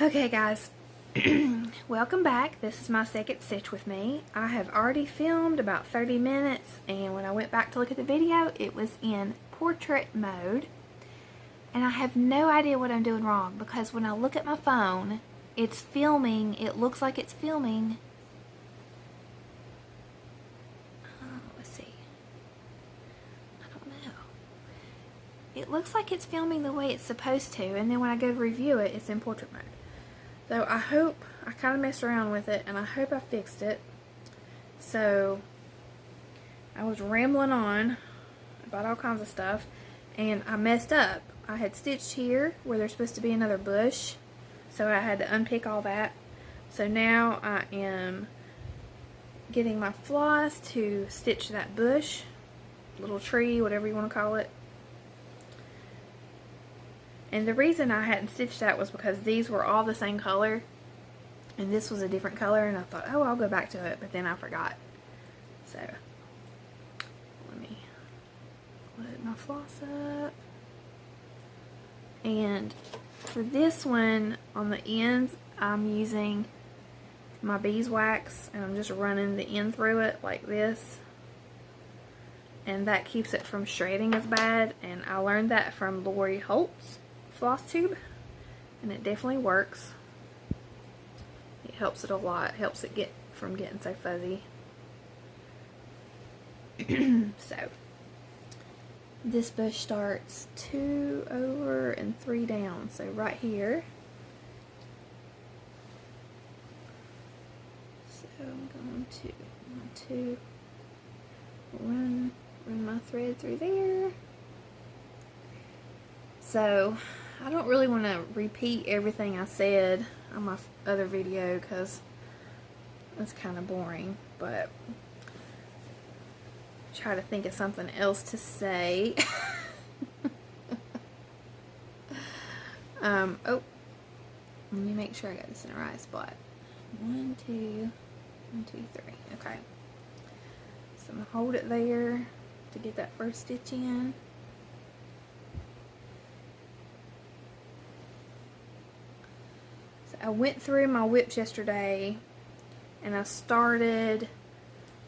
Okay guys, welcome back. This is my second stitch with me. I have already filmed about 30 minutes, and when I went back to look at the video, it was in portrait mode. And I have no idea what I'm doing wrong, because when I look at my phone, it's filming, it looks like it's filming. Let's see. I don't know. It looks like it's filming the way it's supposed to, and then when I go review it, it's in portrait mode. So I hope, I kind of messed around with it, and I hope I fixed it. So I was rambling on about all kinds of stuff, and I messed up. I had stitched here where there's supposed to be another bush, so I had to unpick all that. So now I am getting my floss to stitch that bush, little tree, whatever you want to call it. And the reason I hadn't stitched that was because these were all the same color, and this was a different color, and I thought, oh, I'll go back to it, but then I forgot. So let me load my floss up. And for this one, on the ends, I'm using my beeswax, and I'm just running the end through it like this. And that keeps it from shredding as bad, and I learned that from Holt's floss tube, and it definitely works. It helps it a lot. It helps it get from getting so fuzzy. So this bush starts 2 over and 3 down, so right here. So I'm going to run my thread through there. So I don't really want to repeat everything I said on my other video because it's kind of boring, but try to think of something else to say. Oh, let me make sure I got this in the right spot. 1, 2, 1, 2, 3. Okay. So I'm going to hold it there to get that first stitch in. I went through my whips yesterday, and I started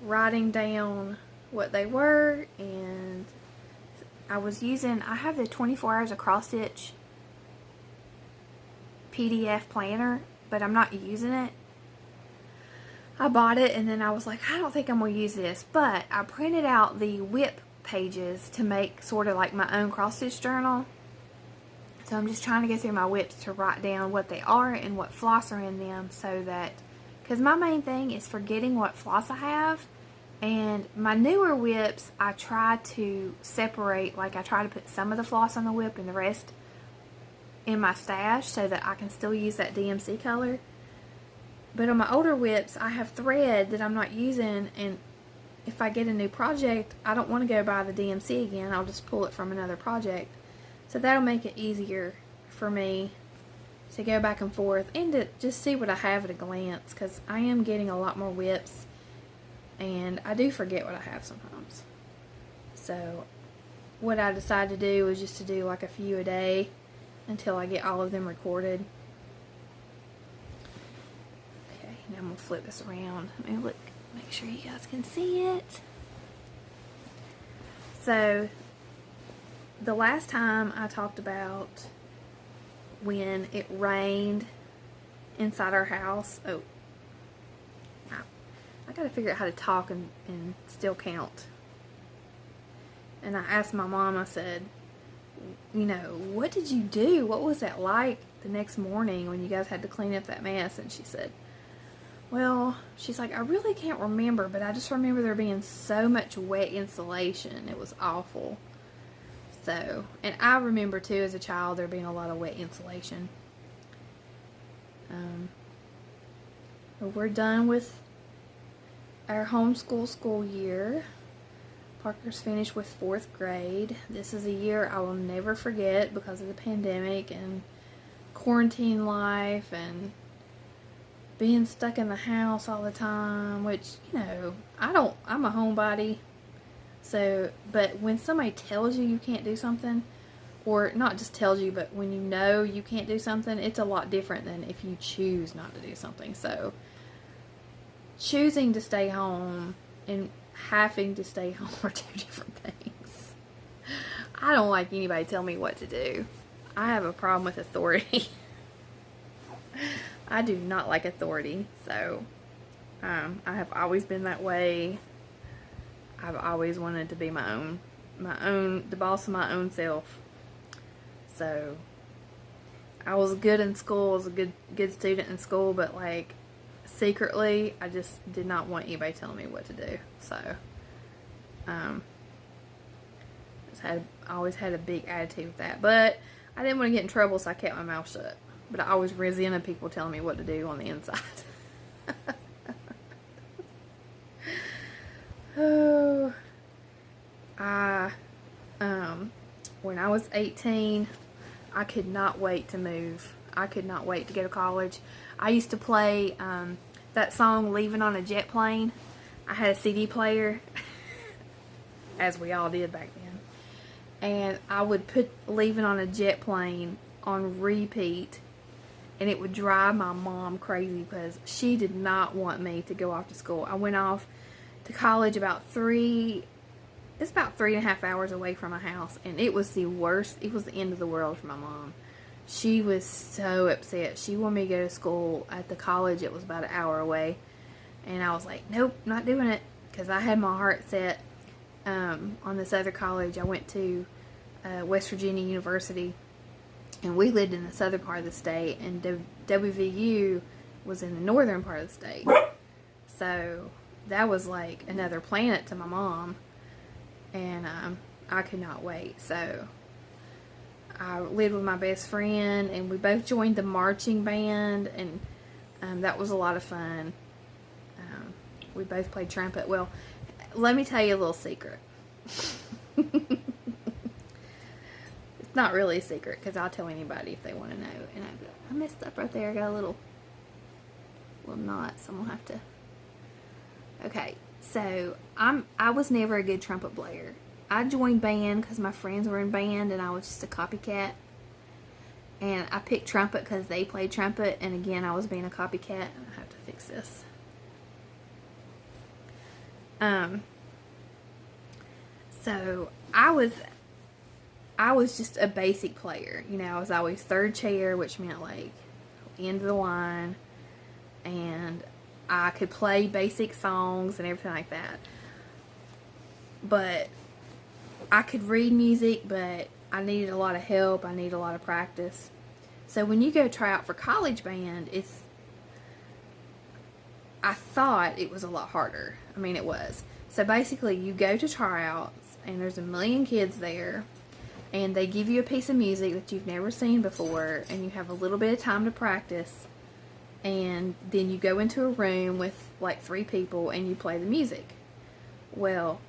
writing down what they were, and I have the 24 hours of cross stitch PDF planner, but I'm not using it. I bought it, and then I was like, I don't think I'm going to use this, but I printed out the whip pages to make sort of like my own cross stitch journal. So I'm just trying to go through my whips to write down what they are and what floss are in them, so that, because my main thing is forgetting what floss I have. And my newer whips, I try to separate, like I try to put some of the floss on the whip and the rest in my stash so that I can still use that DMC color. But on my older whips, I have thread that I'm not using, and if I get a new project, I don't want to go buy the DMC again. I'll just pull it from another project. So that'll make it easier for me to go back and forth and to just see what I have at a glance, because I am getting a lot more whips and I do forget what I have sometimes. So what I decided to do was just to do like a few a day until I get all of them recorded. Okay, now I'm going to flip this around. Let me look, make sure you guys can see it. So the last time I talked about when it rained inside our house. Oh, I gotta figure out how to talk and still count. And I asked my mom, I said, you know, what did you do? What was that like the next morning when you guys had to clean up that mess? And she said, well, she's like, I really can't remember, but I just remember there being so much wet insulation. It was awful. So, and I remember too as a child there being a lot of wet insulation. We're done with our homeschool school year. Parker's finished with 4th grade. This is a year I will never forget because of the pandemic and quarantine life and being stuck in the house all the time, which, you know, I'm a homebody. So, but when somebody tells you you can't do something, or not just tells you, but when you know you can't do something, it's a lot different than if you choose not to do something. So choosing to stay home and having to stay home are two different things. I don't like anybody tell me what to do. I have a problem with authority. I do not like authority. So I have always been that way. I've always wanted to be the boss of my own self. So I was good in school, I was a good student in school, but like secretly I just did not want anybody telling me what to do. So I always had a big attitude with that, but I didn't want to get in trouble, so I kept my mouth shut. But I always resented people telling me what to do on the inside. Oh, when I was 18, I could not wait to move. I could not wait to go to college. I used to play that song, Leaving on a Jet Plane. I had a CD player, as we all did back then. And I would put Leaving on a Jet Plane on repeat, and it would drive my mom crazy because she did not want me to go off to school. I went off to college about 3.5 hours away from my house, and it was the worst. It was the end of the world for my mom. She was so upset. She wanted me to go to school at the college. It was about an hour away, and I was like, nope, not doing it, because I had my heart set on this other college. I went to West Virginia University, and we lived in the southern part of the state, and WVU was in the northern part of the state. So that was like another planet to my mom, and I could not wait. So I lived with my best friend, and we both joined the marching band, and that was a lot of fun. We both played trumpet. Well, let me tell you a little secret. It's not really a secret, because I'll tell anybody if they want to know. And I messed up right there. I got a little knot, so I'm going to have to... Okay, so I was never a good trumpet player. I joined band because my friends were in band, and I was just a copycat. And I picked trumpet because they played trumpet, and again, I was being a copycat. And I have to fix this. So I was just a basic player. You know, I was always third chair, which meant like end of the line, and I could play basic songs and everything like that. But I could read music, but I needed a lot of help. I needed a lot of practice. So when you go try out for college band, I thought it was a lot harder. I mean, it was. So basically, you go to tryouts, and there's a million kids there, and they give you a piece of music that you've never seen before, and you have a little bit of time to practice, and then you go into a room with like 3 people, and you play the music. Well,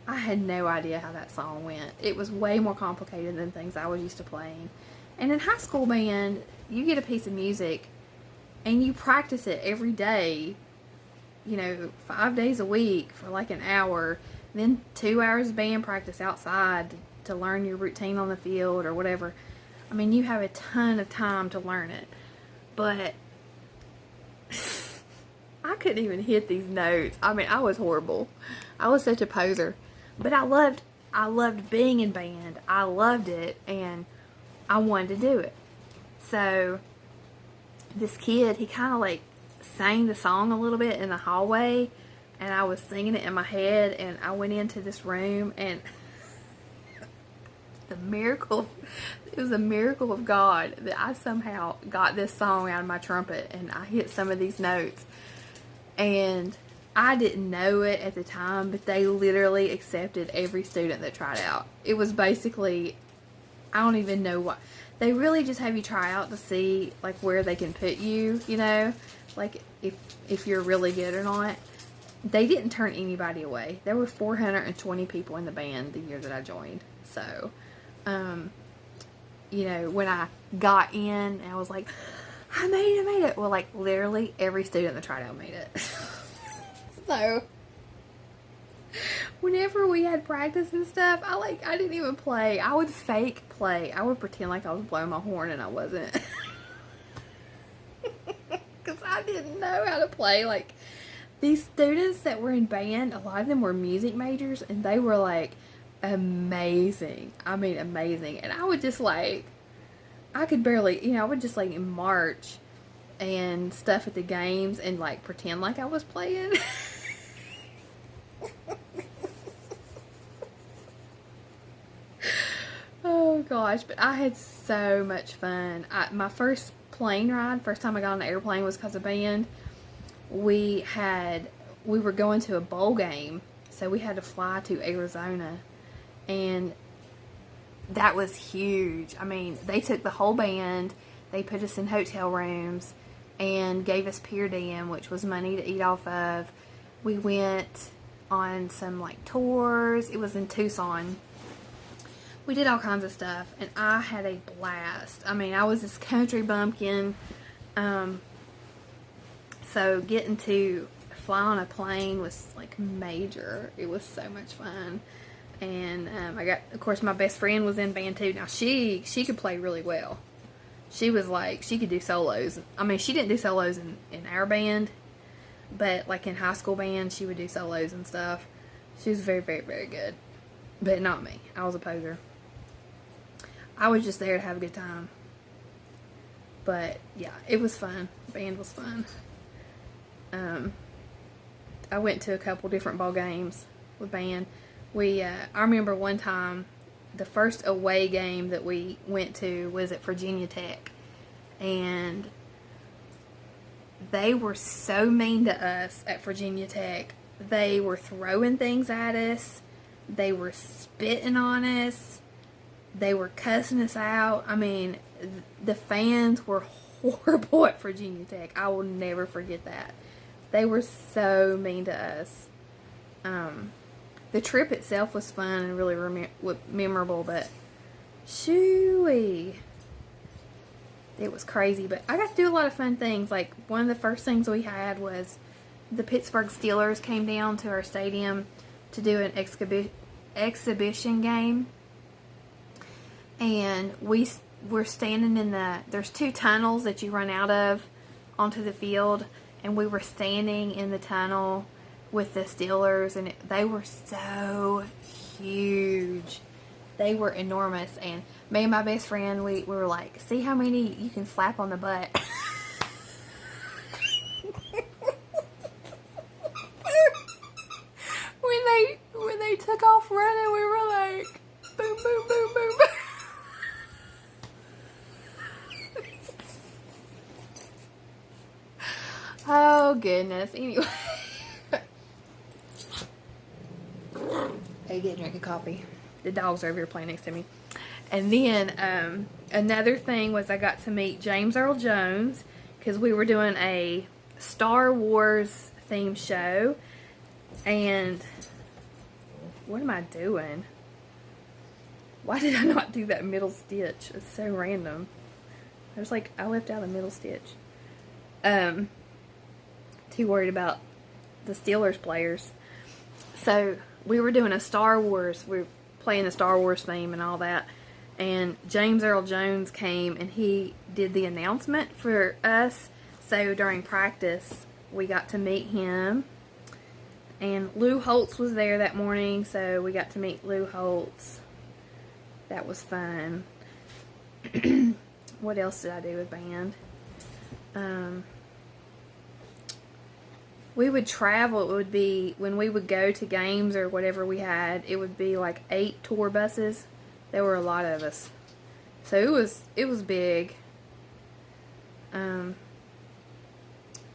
I had no idea how that song went. It was way more complicated than things I was used to playing. And in high school band, you get a piece of music, and you practice it every day, 5 days a week for like an hour, then 2 hours of band practice outside to learn your routine on the field or whatever. I mean, you have a ton of time to learn it. But I couldn't even hit these notes. I mean, I was horrible. I was such a poser. But I loved being in band. I loved it, and I wanted to do it. So this kid, he kind of like sang the song a little bit in the hallway, and I was singing it in my head, and I went into this room, and it was a miracle of God that I somehow got this song out of my trumpet, and I hit some of these notes. And I didn't know it at the time, but they literally accepted every student that tried out. It was basically, I don't even know what. They really just have you try out to see like where they can put you, like if you're really good or not. They didn't turn anybody away. There were 420 people in the band the year that I joined. So, when I got in, I was like, I made it. Well, like literally every student that tried out made it. So, Whenever we had practice and stuff, I didn't even play. I would fake play. I would pretend like I was blowing my horn and I wasn't. Because I didn't know how to play. Like, these students that were in band, a lot of them were music majors, and they were, like, amazing. I mean, amazing. And I would just, like, I could barely, I would just, like, march and stuff at the games and, like, pretend like I was playing. Oh, gosh. But I had so much fun. My first plane ride, first time I got on an airplane was because of band. We were going to a bowl game, so we had to fly to Arizona, and that was huge. I mean, they took the whole band, they put us in hotel rooms, and gave us per diem, which was money to eat off of. We went on some, like, tours. It was in Tucson. We did all kinds of stuff, and I had a blast. I mean, I was this country bumpkin, so getting to fly on a plane was, like, major. It was so much fun. And of course, my best friend was in band too. Now, she could play really well. She was like, she could do solos. I mean, she didn't do solos in our band, but, like, in high school band, she would do solos and stuff. She was very, very, very good. But not me. I was a poser. I was just there to have a good time. But, yeah, it was fun. Band was fun. I went to a couple different ball games with band. I remember one time, the first away game that we went to was at Virginia Tech. And they were so mean to us at Virginia Tech. They were throwing things at us. They were spitting on us. They were cussing us out. I mean, the fans were horrible at Virginia Tech. I will never forget that. They were so mean to us. The trip itself was fun and really memorable, but shooey, it was crazy. But I got to do a lot of fun things. Like, one of the first things we had was the Pittsburgh Steelers came down to our stadium to do an exhibition game. And we were standing in there's two tunnels that you run out of onto the field. And we were standing in the tunnel with the Steelers, and they were so huge. They were enormous. And me and my best friend, we were like, see how many you can slap on the butt. when they took off running, we were like, boom, boom, boom, boom, boom. Oh, goodness. Anyway. Hey, get a drink of coffee. The dogs are over here playing next to me. And then, another thing was I got to meet James Earl Jones, because we were doing a Star Wars themed show. And what am I doing? Why did I not do that middle stitch? It's so random. I left out a middle stitch. Too worried about the Steelers players. So we were doing a Star Wars. We were playing the Star Wars theme and all that. And James Earl Jones came and he did the announcement for us. So during practice, we got to meet him. And Lou Holtz was there that morning, so we got to meet Lou Holtz. That was fun. What else did I do with band? We would travel. It would be, when we would go to games or whatever we had, it would be like 8 tour buses. There were a lot of us. So it was big. Can't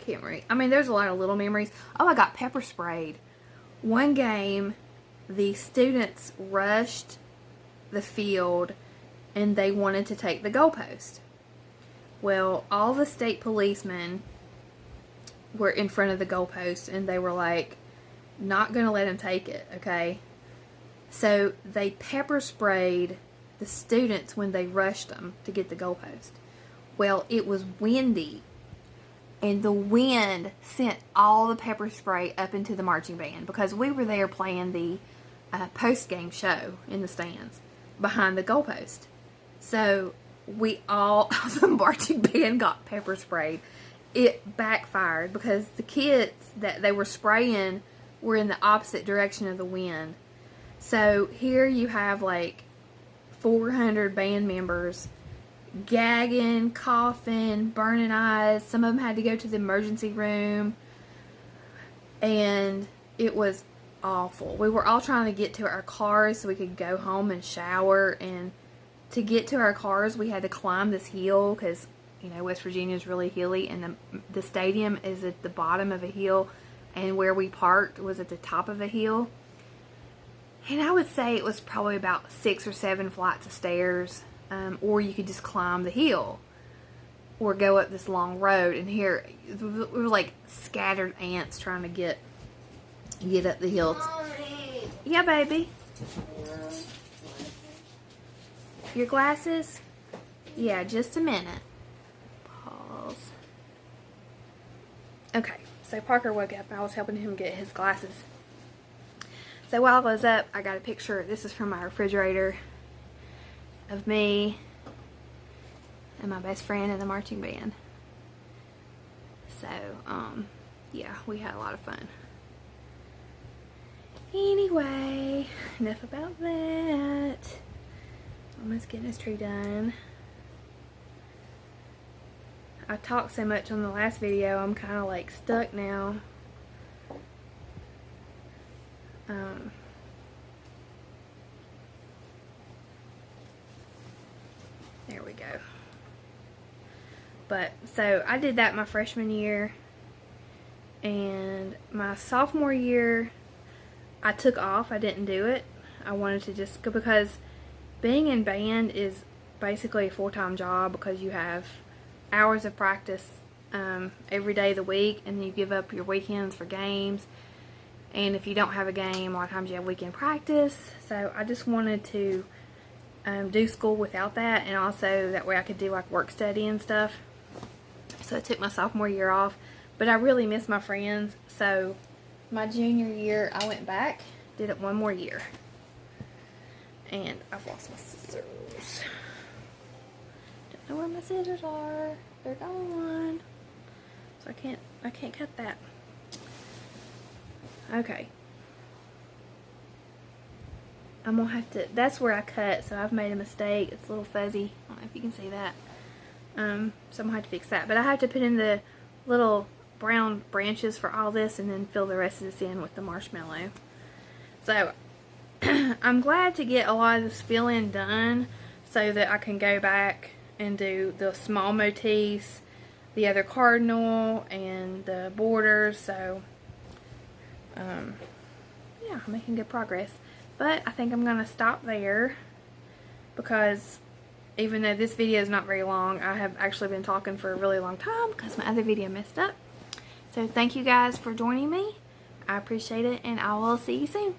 remember. I mean, there's a lot of little memories. Oh, I got pepper sprayed. One game, the students rushed the field and they wanted to take the goalpost. Well, all the state policemen were in front of the goalpost, and they were like, not going to let him take it, okay? So they pepper sprayed the students when they rushed them to get the goalpost. Well, it was windy. and the wind sent all the pepper spray up into the marching band because we were there playing the post-game show in the stands behind the goalpost. So we all, the marching band got pepper sprayed. It backfired because the kids that they were spraying were in the opposite direction of the wind. So here you have like 400 band members gagging, coughing, burning eyes. Some of them had to go to the emergency room, and it was awful. We were all trying to get to our cars so we could go home and shower, and to get to our cars we had to climb this hill because, you know, West Virginia is really hilly, and the stadium is at the bottom of a hill, and where we parked was at the top of a hill. And I would say it was probably about 6 or 7 flights of stairs, or you could just climb the hill or go up this long road. And here we were like scattered ants trying to get up the hill. Mommy. Yeah, baby. Your glasses? Yeah, just a minute. Pause. Okay, so Parker woke up and I was helping him get his glasses. So while I was up, I got a picture. This is from my refrigerator of me and my best friend in the marching band. So, yeah, we had a lot of fun. Anyway, enough about that. Almost getting this tree done. I talked so much on the last video, I'm kind of like stuck now. There we go. But, so, I did that my freshman year. And my sophomore year, I took off. I didn't do it. I wanted to just go, because being in band is basically a full-time job, because you have hours of practice every day of the week, and you give up your weekends for games. And if you don't have a game, a lot of times you have weekend practice. So I just wanted to do school without that, and also that way I could do like work study and stuff. So I took my sophomore year off, but I really miss my friends. So my junior year I went back, did it one more year, and I've lost my scissors. Don't know where my scissors are. They're gone. So I can't cut that. Okay. I'm gonna have to, that's where I cut, so I've made a mistake. It's a little fuzzy. I don't know if you can see that. So I'm gonna have to fix that. But I have to put in the little brown branches for all this, and then fill the rest of this in with the marshmallow. So I'm glad to get a lot of this fill-in done so that I can go back and do the small motifs, the other cardinal, and the borders. So yeah, I'm making good progress. But I think I'm going to stop there, because even though this video is not very long, I have actually been talking for a really long time because my other video messed up. So thank you guys for joining me. I appreciate it, and I will see you soon.